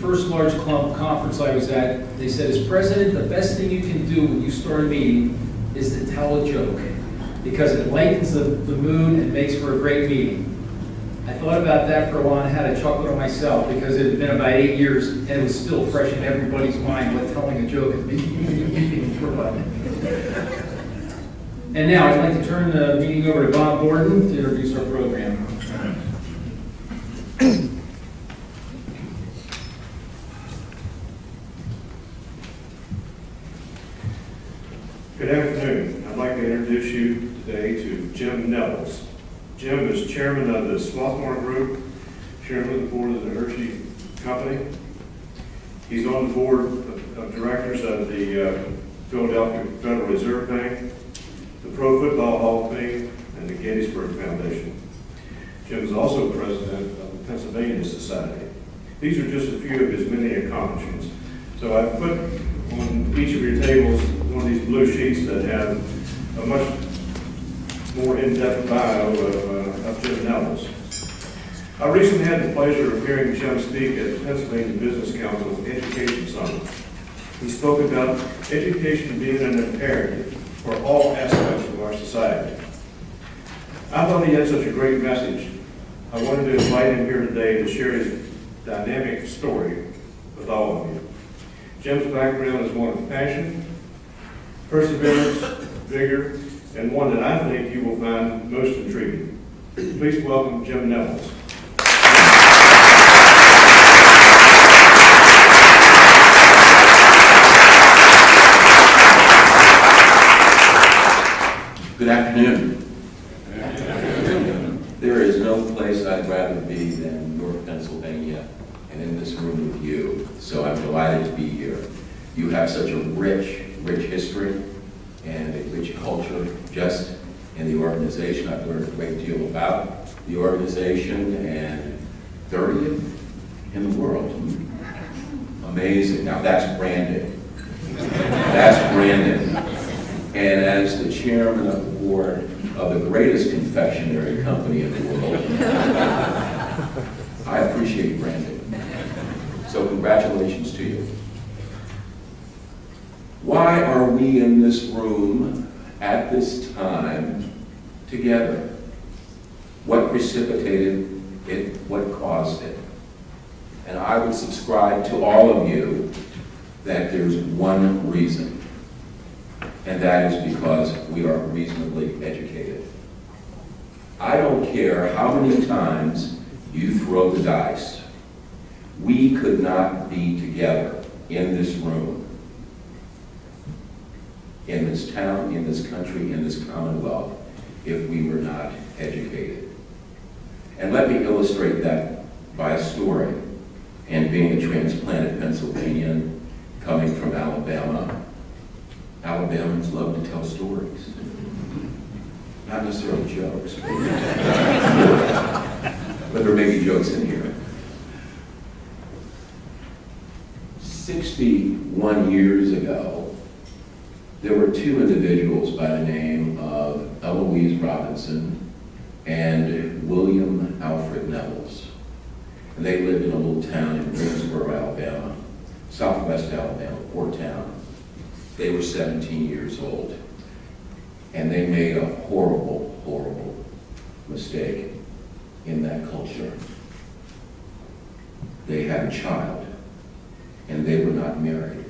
first large club conference I was at, they said, as president, the best thing you can do when you start a meeting is to tell a joke, because it lightens the mood and makes for a great meeting. I thought about that for a while and had a chuckle to myself, because it had been about 8 years and it was still fresh in everybody's mind what telling a joke at meetings were like. And now I'd like to turn the meeting over to Bob Gordon to introduce our program. Good afternoon. I'd like to introduce you today to Jim Nevels. Jim is chairman of the Swarthmore Group, chairman of the board of the Hershey Company. He's on the board of directors of the Philadelphia Federal Reserve Bank, the Pro Football Hall of Fame, and the Gettysburg Foundation. Jim is also president of the Pennsylvania Society. These are just a few of his many accomplishments. So I've put on each of your tables one of these blue sheets that have a much more in-depth bio of Jim Nevels. I recently had the pleasure of hearing Jim speak at the Pennsylvania Business Council Education Summit. He spoke about education being an imperative for all aspects of our society. I thought he had such a great message. I wanted to invite him here today to share his dynamic story with all of you. Jim's background is one of passion, perseverance, vigor, and one that I think you will find most intriguing. Please welcome Jim Nevels. Good afternoon. There is no place I'd rather be than York, Pennsylvania, and in this room with you. So I'm delighted to be here. You have such a rich history and a rich culture just in the organization. I've learned a great deal about the organization, and 30th in the world. Amazing. Now that's branding. That's branding. And as the chairman of the board of the greatest confectionery company in the world, I appreciate branding. So congratulations to you. Why are we in this room at this time together? What precipitated it? What caused it? And I would subscribe to all of you that there's one reason, and that is because we are reasonably educated. I don't care how many times you throw the dice. We could not be together in this room, in this town, in this country, in this Commonwealth, if we were not educated. And let me illustrate that by a story. And being a transplanted Pennsylvanian, coming from Alabama, Alabamans love to tell stories. Not necessarily jokes, but there may be jokes in here. 61 years ago, there were two individuals by the name of Eloise Robinson and William Alfred Nevels. And they lived in a little town in Greensboro, Alabama, southwest Alabama, poor town. They were 17 years old. And they made a horrible, horrible mistake in that culture. They had a child, and they were not married.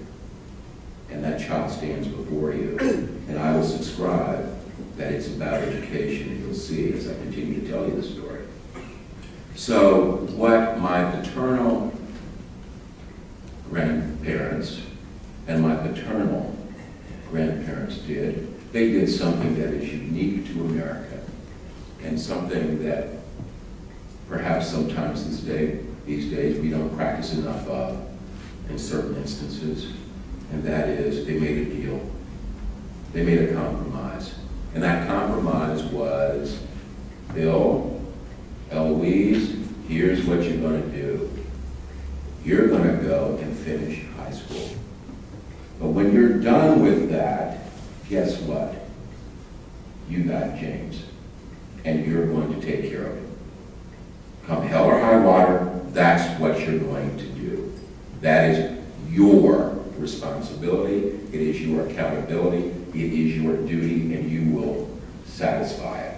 And that child stands before you. And I will subscribe that it's about education, and you'll see as I continue to tell you the story. So what my paternal grandparents and my paternal grandparents did, they did something that is unique to America, and something that perhaps sometimes these days we don't practice enough of in certain instances, and that is they made a deal. They made a compromise. And that compromise was, Bill, Eloise, here's what you're going to do. You're going to go and finish high school. But when you're done with that, guess what? You got James, and you're going to take care of him. Come hell or high water, that's what you're going to do. That is your responsibility, it is your accountability, it is your duty, and you will satisfy it.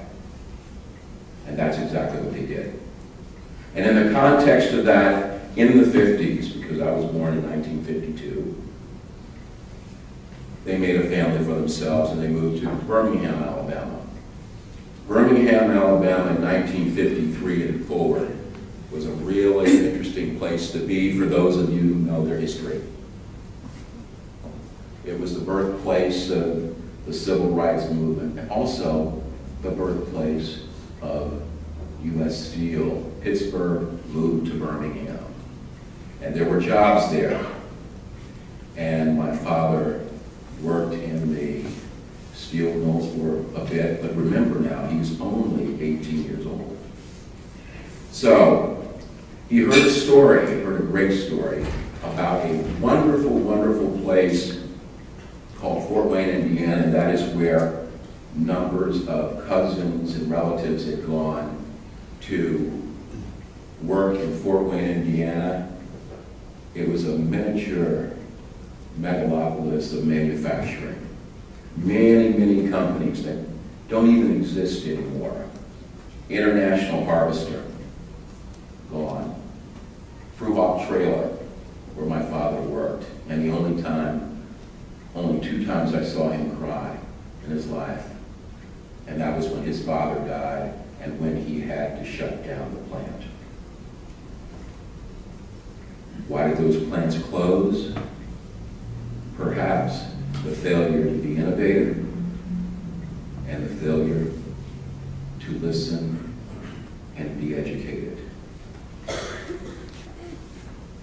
And that's exactly what they did. And in the context of that, in the 50s, because I was born in 1952, they made a family for themselves and they moved to Birmingham, Alabama. Birmingham, Alabama in 1953 and forward was a really interesting place to be for those of you who know their history. It was the birthplace of the civil rights movement and also the birthplace of U.S. Steel. Pittsburgh moved to Birmingham. And there were jobs there. And my father worked in the steel mills for a bit, but remember now, he's only 18 years old. So, he heard a story, he heard a great story about a wonderful, wonderful place called Fort Wayne, Indiana, and that is where numbers of cousins and relatives had gone to work in Fort Wayne, Indiana. It was a miniature megalopolis of manufacturing. Many, many companies that don't even exist anymore. International Harvester, gone. Fruhawk Trailer, where my father worked, and the only 2 times I saw him cry in his life, and that was when his father died and when he had to shut down the plant. Why did those plants close? Perhaps the failure to be innovative and the failure to listen and be educated.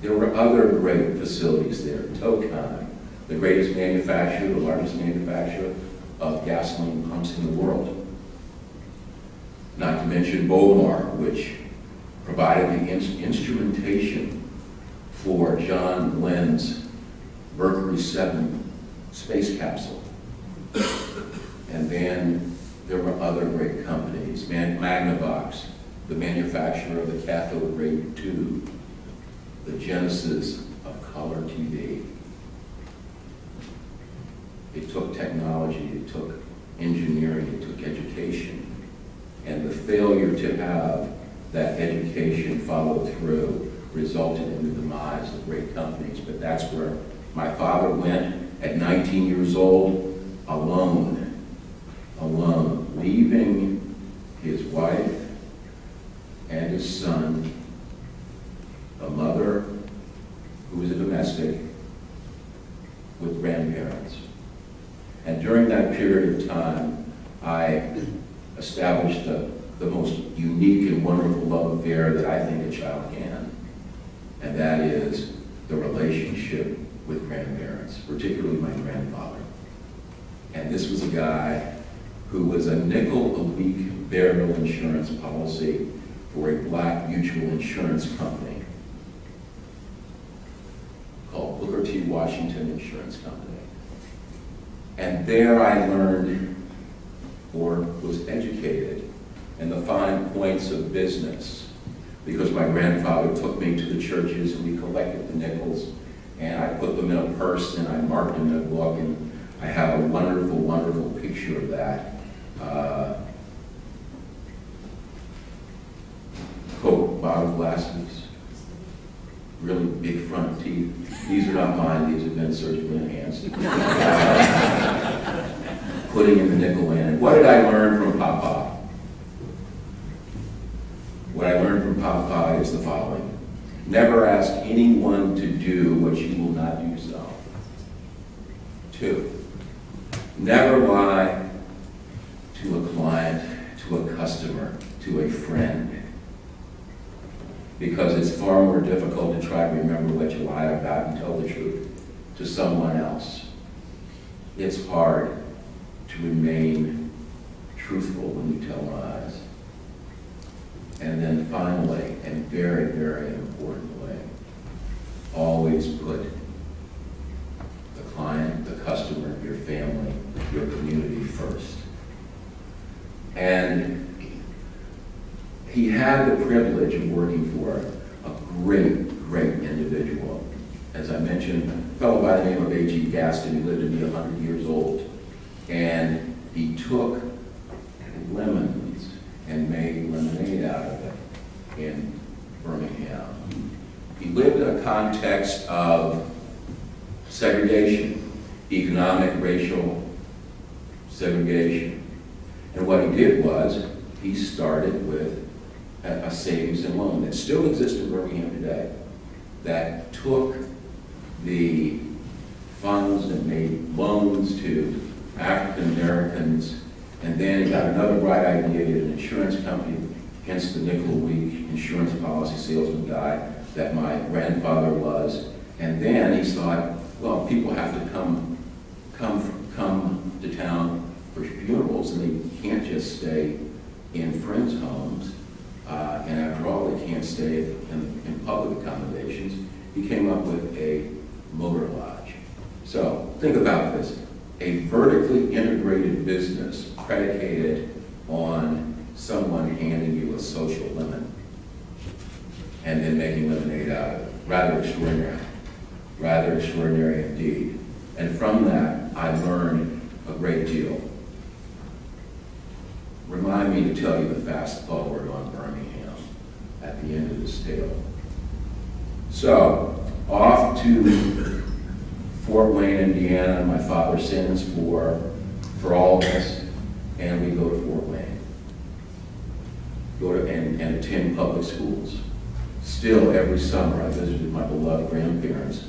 There were other great facilities there. Tocon, the greatest manufacturer, the largest manufacturer of gasoline pumps in the world. Not to mention Bowmar, which provided the instrumentation for John Glenn's Mercury 7 space capsule. And then there were other great companies. Magnavox, the manufacturer of the cathode ray tube, the genesis of color TV. It took technology, it took engineering, it took education. And the failure to have that education follow through resulted in the demise of great companies. But that's where my father went at 19 years old, alone, leaving his wife and his son, a mother who was a domestic, with grandparents. And during that period of time, I established the most unique and wonderful love affair that I think a child can, and that is the relationship with grandparents, particularly my grandfather. And this was a guy who was a nickel a week burial insurance policy for a black mutual insurance company called Booker T. Washington Insurance Company. And there I learned, or was educated, in the fine points of business, because my grandfather took me to the churches and we collected the nickels, and I put them in a purse and I marked them in a book, and I have a wonderful, wonderful picture of that. Coke bottle glasses, really big front teeth. These are not mine, these have been surgically enhanced. Putting in the nickel in. What did I learn from Papa? What I learned from Papa is the following. Never ask anyone to do what you will not do yourself. 2, never lie to a client, to a customer, to a friend. Because it's far more difficult to try to remember what you lied about and tell the truth to someone else. It's hard to remain truthful when you tell lies. And then finally, and very, very importantly, always put the client, the customer, your family, your community first. And he had the privilege of working for a great, great individual as I mentioned, a fellow by the name of A.G. Gaston. He lived to be 100 years old. And he took lemons and made lemonade out of it in Birmingham. He lived in a context of segregation, economic, racial segregation. And what he did was, he started with a savings and loan that still exists in Birmingham today, that took the funds and made loans to African Americans, and then he got another bright idea, he had an insurance company, hence the nickel a week insurance policy salesman guy that my grandfather was. And then he thought, well, people have to come to town for funerals, and they can't just stay in friends' homes. And after all, they can't stay in public accommodations. He came up with a motor lodge. So think about this. A vertically integrated business predicated on someone handing you a social lemon and then making lemonade out of it. Rather extraordinary indeed. And from that, I learned a great deal. Remind me to tell you the fast forward on Birmingham at the end of this tale. So, off to Fort Wayne, Indiana. My father sends for all of us, and we go to Fort Wayne. And attend public schools. Still, every summer, I visited my beloved grandparents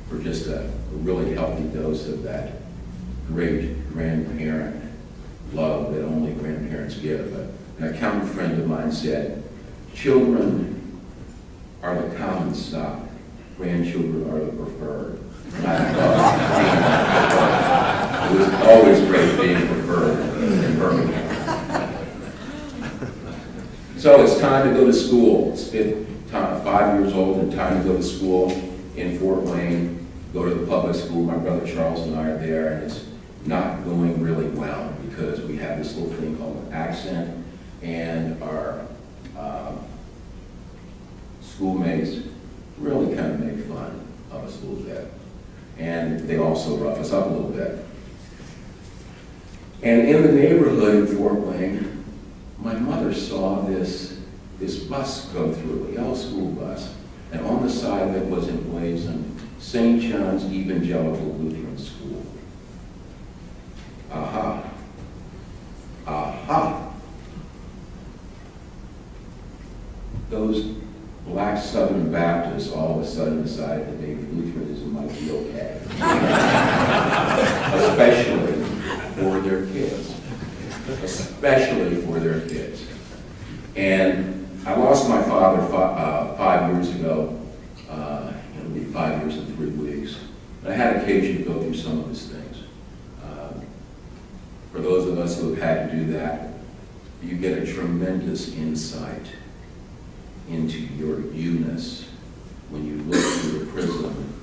for just a really healthy dose of that great grandparent love that only grandparents give. An accountant friend of mine said, children are the common stock, grandchildren are the preferred. And I thought, it was always great being preferred in Birmingham. So it's time to go to school. It's 5 years old and time to go to school in Fort Wayne, go to the public school. My brother Charles and I are there, and it's not going really well because we have this little thing called an accent, and our schoolmates really kind of make fun of us a little bit. And they also rough us up a little bit. And in the neighborhood in Fort Wayne, my mother saw this bus go through, a yellow school bus, and on the side of it was emblazoned St. John's Evangelical Lutheran School. Aha. Aha. Those black Southern Baptists all of a sudden decided that maybe Lutheranism might be okay. Especially for their kids. Especially for their kids. And I lost my father 5 years ago. It'll be 5 years and 3 weeks. And I had occasion to go through some of his things. For those of us who have had to do that, you get a tremendous insight into your you-ness when you look through the prism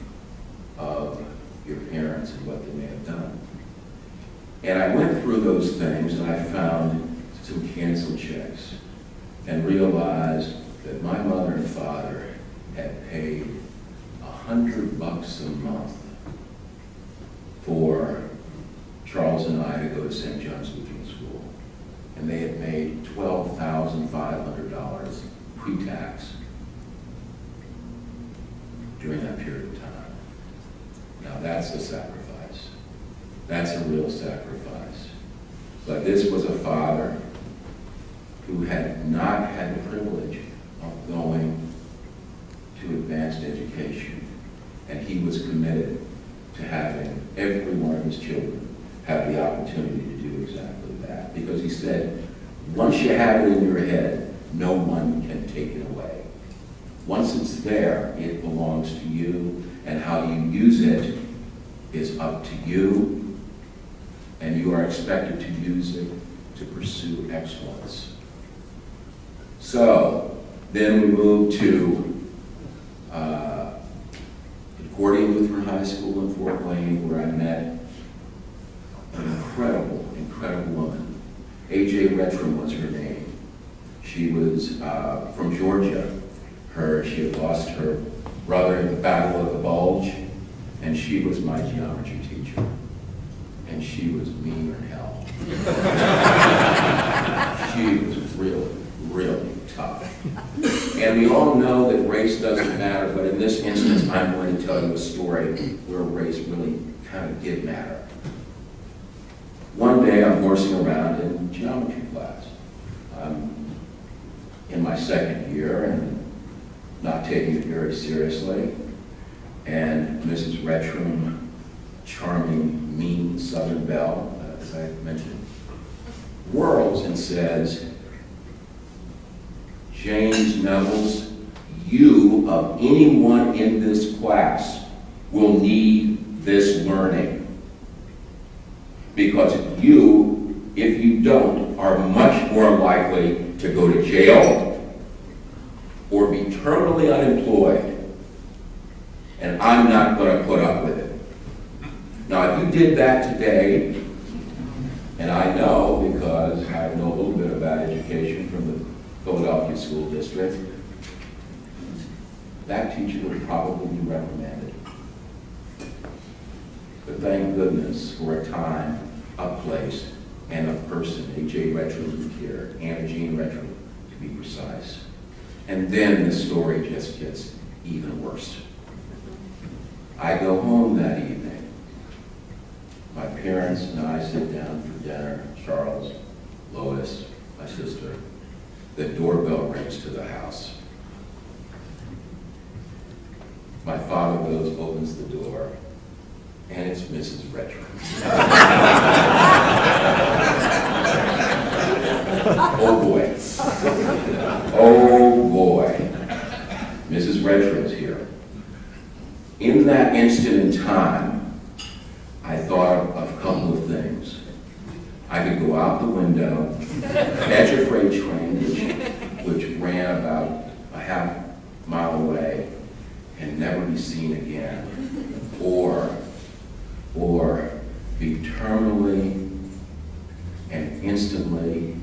of your parents and what they may have done. And I went through those things and I found some canceled checks and realized that my mother and father had paid $100 a month for Charles and I to go to St. John's Lutheran School. And they had made $12,500 pre-tax during that period of time. Now that's a sacrifice. That's a real sacrifice. But this was a father who had not had the privilege of going to advanced education. And he was committed to having every one of his children have the opportunity to do exactly that. Because he said, once you have it in your head, no one can take it away. Once it's there, it belongs to you, and how you use it is up to you, and you are expected to use it to pursue excellence. So, then we moved to Concordia Lutheran High School in Fort Wayne, where I met an incredible, incredible woman. A.J. Retram was her name. She was from Georgia. She had lost her brother in the Battle of the Bulge, and she was my geometry teacher, and she was meaner than hell. She was really, really tough. And we all know that race doesn't matter, but in this instance, I'm going to tell you a story where race really kind of did matter. One day, I'm horsing around in geometry class. I'm in my second year and not taking it very seriously. And Mrs. Retram, charming, mean Southern belle, as I mentioned, whirls and says, "James Nevels, you of anyone in this class will need this learning. Because you, if you don't, are much more likely to go to jail or be terminally unemployed. And I'm not going to put up with it." Now, if you did that today, and I know because I know a little bit about education from the Philadelphia School District, that teacher would probably be reprimanded. But thank goodness for a time, a place, and a person, A.J. Retram here, Anna Jean Retram, to be precise. And then the story just gets even worse. I go home that evening. My parents and I sit down for dinner. Charles, Lois, my sister. The doorbell rings to the house. My father goes, opens the door, and it's Mrs. Retram. Oh boy. Oh boy. Mrs. Retram's here. In that instant in time, I thought of a couple of things. I could go out the window, catch a freight train, which ran about a half mile away, and never be seen again, or be terminally and instantly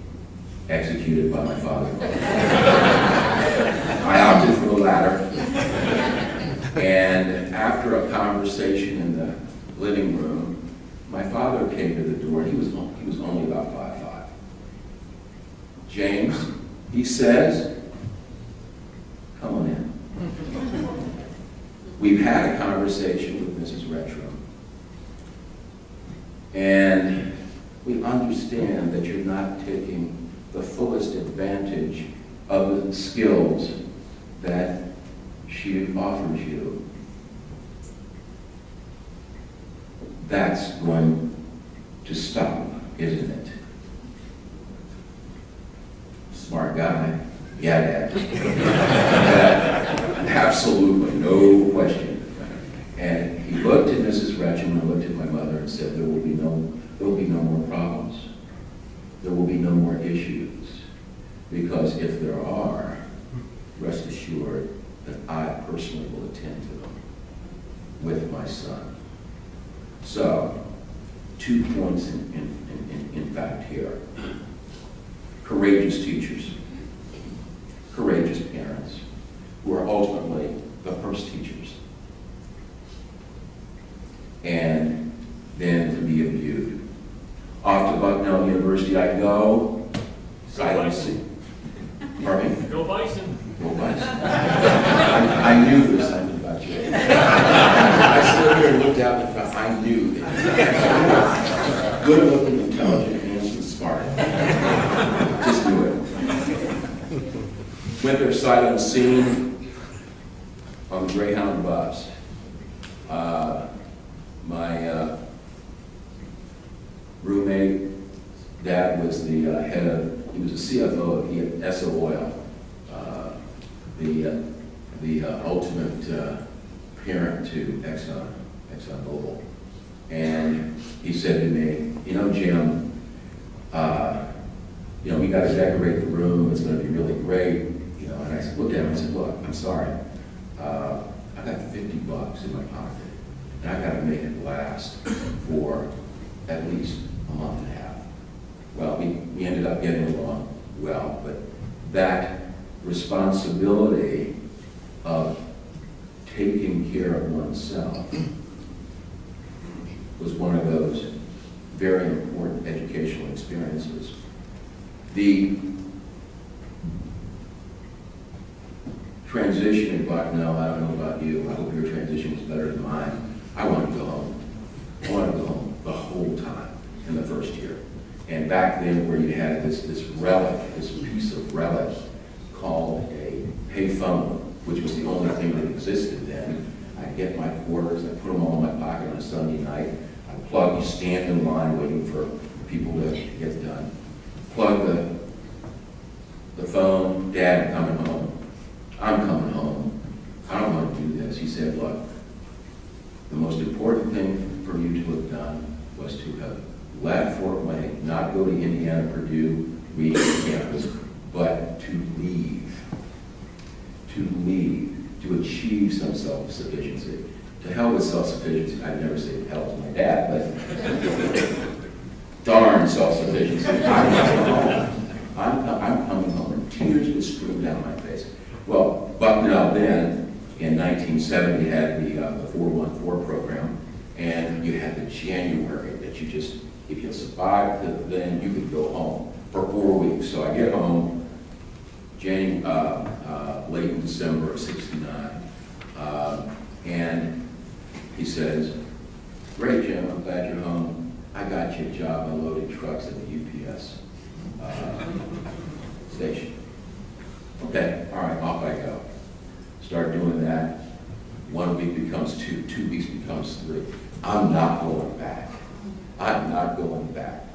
executed by my father. I opted for the latter, and after a conversation in the living room, my father came to the door, and he was only about 5'5". "James," he says, "come on in." We've had a conversation with Mrs. Retram, and we understand that you're not taking the fullest advantage of the skills that she offers you. That's going to stop, isn't it? Smart guy. Yeah, Dad. Absolutely, no question. And he looked at Mrs. Retram and looked at my mother and said, there will be no more problems. There will be no more issues. Because if there are, rest assured that I personally will attend to them with my son. So, 2 points in fact here. Courageous teachers, courageous parents, who are ultimately the first teachers. And then to be imbued. Off to Bucknell University I go. I don't see. Pardon me? Go Bison. Go Bison. I knew there was something about you. I stood here and looked out and thought, I knew that. Good looking, intelligent, handsome, smart. Just knew it. Went there sight unseen on the Greyhound bus. My roommate, Dad, was the head of, he was the CFO of Esso Oil, the ultimate parent to ExxonMobil. And he said to me, you know, Jim, you know, we got to decorate the room. It's going to be really great. You know, and I looked at him and said, look, I'm sorry. I got $50 in my pocket, and I got to make it last for at least a month and a half. Well, we ended up getting along well, but that responsibility of taking care of oneself was one of those very important educational experiences. The transition in Bucknell, I don't know about you, I hope your transition was better than mine. I wanted to go home. I wanted to go home the whole time in the first year. And back then where you had this relic, this piece of relic called a payphone, which was the only thing that existed then. I'd get my quarters, I'd put them all in my pocket on a Sunday night. I'd plug, you stand in line waiting for people to get done. Plug the phone, Dad, I'm coming home. I'm coming home. I don't want to do this. He said, look, the most important thing for you to have done was to have left Fort Wayne, not go to Indiana, Purdue, reading campus, but to leave, to achieve some self-sufficiency. To hell with self-sufficiency. I'd never say hell to my dad, but darn self-sufficiency. I'm coming home, and tears would stream down my face. Well, Bucknell then, in 1970, had the 414 program, and you had the January that you just, if you survived then, you could go home for 4 weeks. So I get home late in December of '69, and he says, great, Jim, I'm glad you're home. I got you a job unloading trucks at the UPS station. Okay, all right, off I go. Start doing that. 1 week becomes 2, 2 weeks becomes 3. I'm not going back. I'm not going back.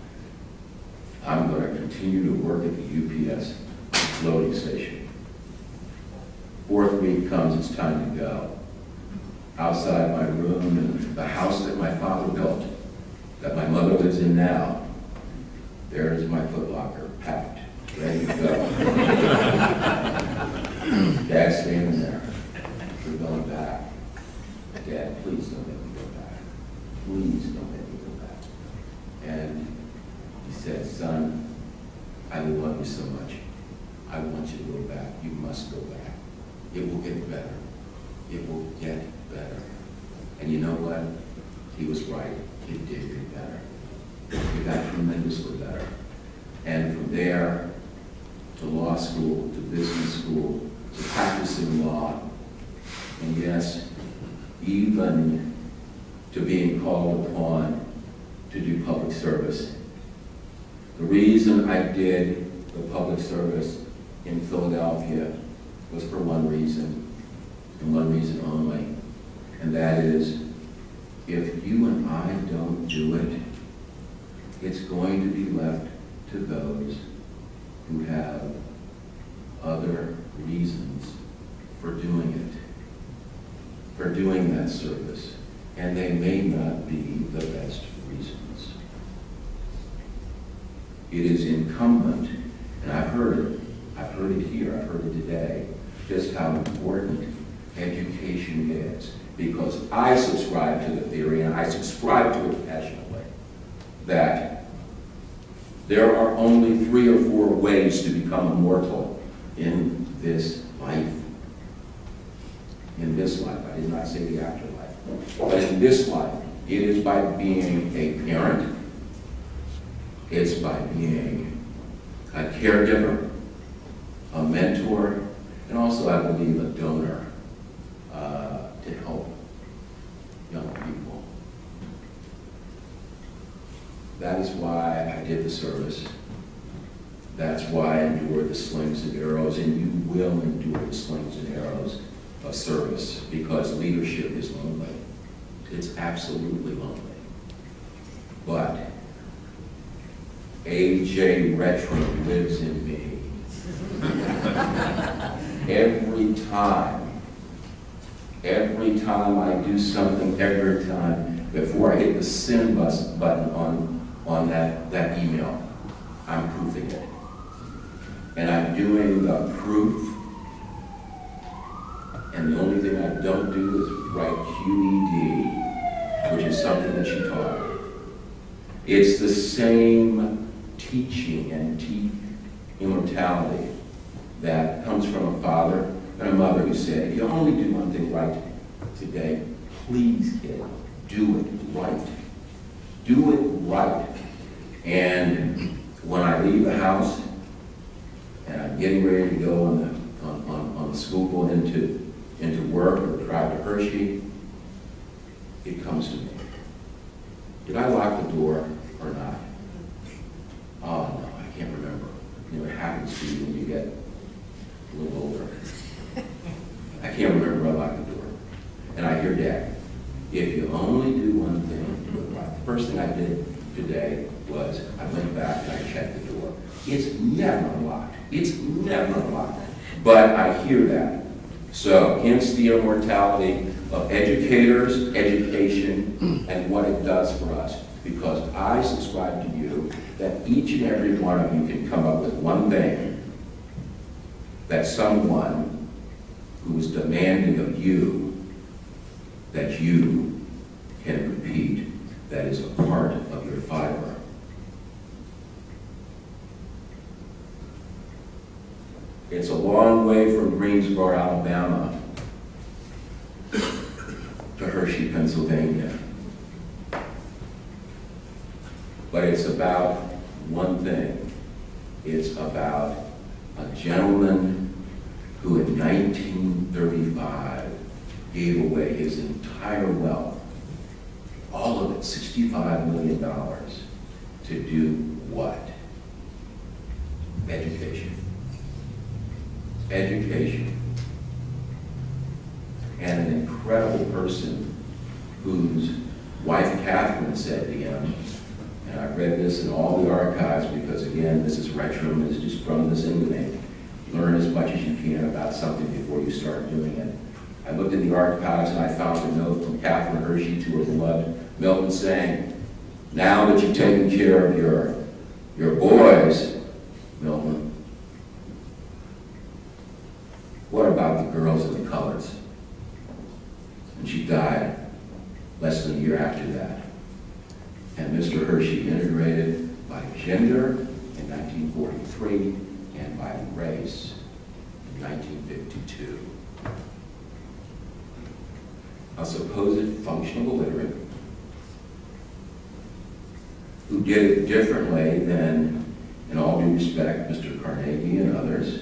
I'm going to continue to work at the UPS loading station. 4th week comes, it's time to go. Outside my room in the house that my father built, that my mother lives in now, there's my footlocker, packed, ready to go. Dad's standing there. We're going back. Dad, please don't let me go back. Please don't let me go back. And he said, son, I love you so much. I want you to go back. You must go back. It will get better. It will get better. And you know what? He was right. It did get better. It got tremendously better. And from there, to law school, to business school, to practicing law, and yes, even to being called upon to do public service. The reason I did the public service in Philadelphia was for one reason, and one reason only, and that is, if you and I don't do it, it's going to be left to those who have other reasons for doing it, for doing that service, and they may not be the best reasons. It is incumbent, and I've heard it here, I've heard it today, just how important education is, because I subscribe to the theory, and I subscribe to it passionately, that there are only 3 or 4 ways to become immortal in this life. In this life. I did not say the afterlife. But in this life, it is by being a parent, it's by being a caregiver, a mentor, and also, I believe, a donor to help young people. That is why I did the service. That's why I endured the slings and arrows, and you will endure the slings and arrows of service, because leadership is lonely. It's absolutely lonely. But A.J. Retro lives in me. Every time I do something, every time, before I hit the send button on that email, I'm proofing it. And I'm doing the proof, and the only thing I don't do is write QED, which is something that she taught. It's the same teaching and immortality that comes from a father and a mother who said, if you only do one thing right today, please, kid, do it right. Do it right. And when I leave the house and I'm getting ready to go on the school going into work or drive to Hershey, it comes to me. Did I lock the door or not? Oh no, I can't remember. You know, it happens to you when you get a little older. I can't remember I locked the door. And I hear Dad, if you only do one thing, do it right. The first thing I did today was I went back and I checked the door. It's never locked. It's never locked. But I hear that. So, hence the immortality of educators, education, and what it does for us. Because I subscribe to you that each and every one of you can come up with one thing that someone who is demanding of you that you can repeat, that is a part of your fiber. It's a long way from Greensboro, Alabama to Hershey, Pennsylvania. But it's about one thing. It's about a gentleman who in 1935 gave away his entire wealth, all of it, $65 million, to do what? Education. Education. And an incredible person whose wife Catherine said to him, and I've read this in all the archives because again, this is retro, this is just from this into me. Learn as much as you can about something before you start doing it. I looked in the archives and I found a note from Catherine Hershey to her beloved Milton saying, now that you've taken care of your boys, Milton, what about the girls and the colors? And she died less than a year after that. And Mr. Hershey integrated by gender in 1943 and by race in 1952. A supposed functional illiterate who did it differently than, in all due respect, Mr. Carnegie and others.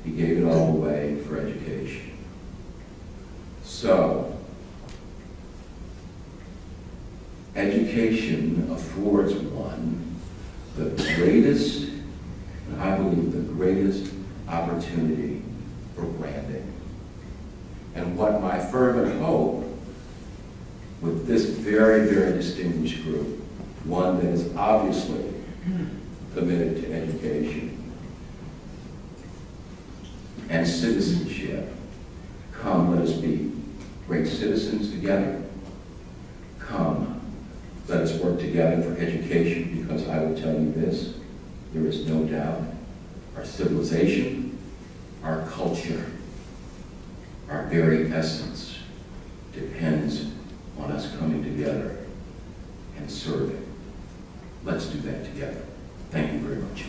He gave it all away for education. So, education affords one the greatest, and I believe the greatest opportunity for branding. And what my fervent hope with this very, very distinguished group, one that is obviously committed to education and citizenship. Come, let us be great citizens together. Come, let us work together for education, because I will tell you this, there is no doubt our civilization, our culture, our very essence depends on us coming together and serving. Let's do that together. Thank you very much.